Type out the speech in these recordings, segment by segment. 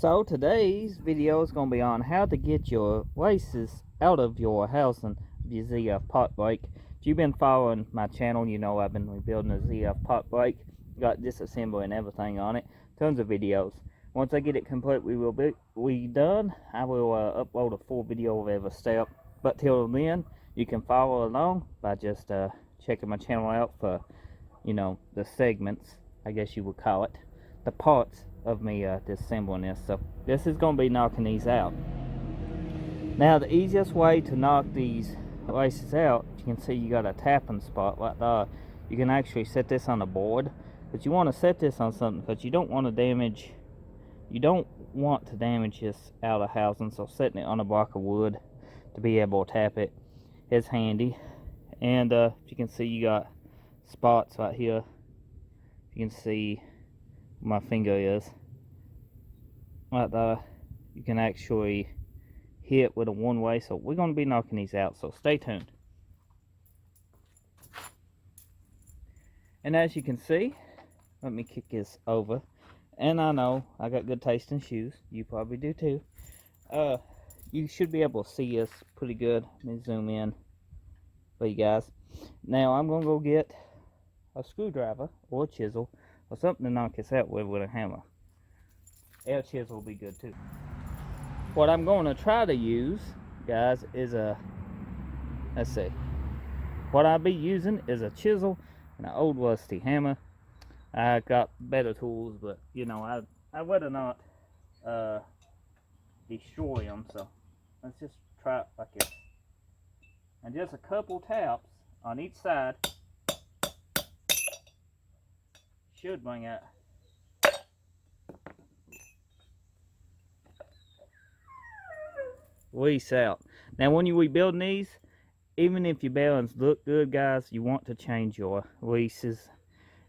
So today's video is going to be on how to get your laces out of your housing of your ZF pot brake. If you've been following my channel, you know I've been rebuilding a ZF pot brake. Got disassembly and everything on it. Tons of videos. Once I get it complete, we done. I will upload a full video of every step. But till then, you can follow along by just checking my channel out for, you know, the segments, I guess you would call it, the parts of me disassembling this. So this is going to be knocking these out. Now the easiest way to knock these laces out, you can see you got a tapping spot like that. You can actually set this on the board, but you want to set this on something because you don't want to damage this out of housing. So setting it on a block of wood to be able to tap it is handy. And you can see you got spots right here. You can see my finger is right there. You can actually hit with a one-way. So we're going to be knocking these out, so stay tuned. And as you can see, let me kick this over, and I know I got good taste in shoes, you probably do too. You should be able to see us pretty good. Let me zoom in for you guys. Now I'm going to go get a screwdriver or a chisel or something to knock this out with a hammer. A chisel will be good too. What I'm going to try to use, guys, is let's see. What I'll be using is a chisel and an old rusty hammer. I got better tools, but you know, I would not destroy them. So let's just try it like this. And just a couple taps on each side should bring out. Lease out. Now when you rebuild these, even if your bearings look good, guys, you want to change your leases.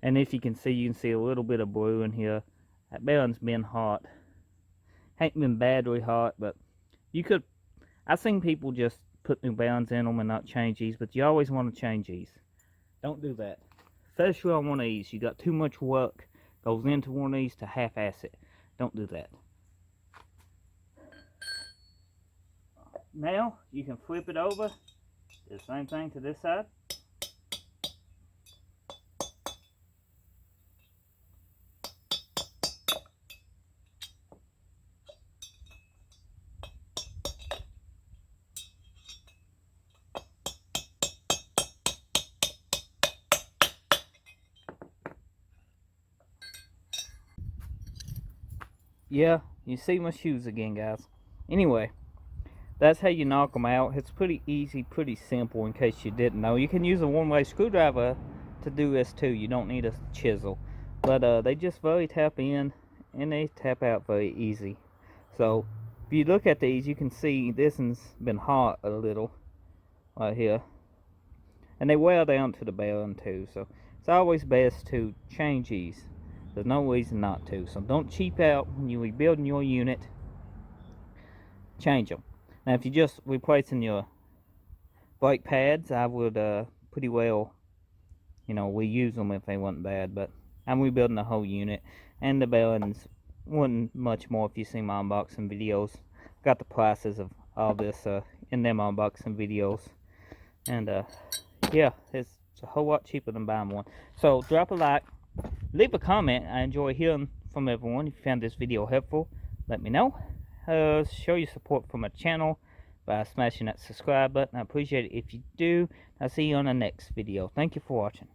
And if you can see a little bit of blue in here. That bearing's been hot. Ain't been badly hot, but you could, I've seen people just put new bearings in them and not change these, but you always want to change these. Don't do that. Especially on one of these. You got too much work goes into one of these to half-ass it. Don't do that. Now you can flip it over. Do the same thing to this side. Yeah, you see my shoes again, guys. Anyway, that's how you knock them out. It's pretty easy, pretty simple in case you didn't know. You can use a one-way screwdriver to do this too. You don't need a chisel. But they just very tap in and they tap out very easy. So if you look at these, you can see this one's been hot a little right here. And they wear down to the bearing too. So it's always best to change these. There's no reason not to. So don't cheap out when you're rebuilding your unit. Change them. Now if you're just replacing your brake pads, I would pretty well, you know, reuse them if they weren't bad. But I'm rebuilding the whole unit. And the bearings wasn't much more if you see my unboxing videos. Got the prices of all this in them unboxing videos. And yeah, it's a whole lot cheaper than buying one. So drop a like. Leave a comment. I enjoy hearing from everyone. If you found this video helpful, let me know. Show your support for my channel by smashing that subscribe button. I appreciate it if you do. I'll see you on the next video. Thank you for watching.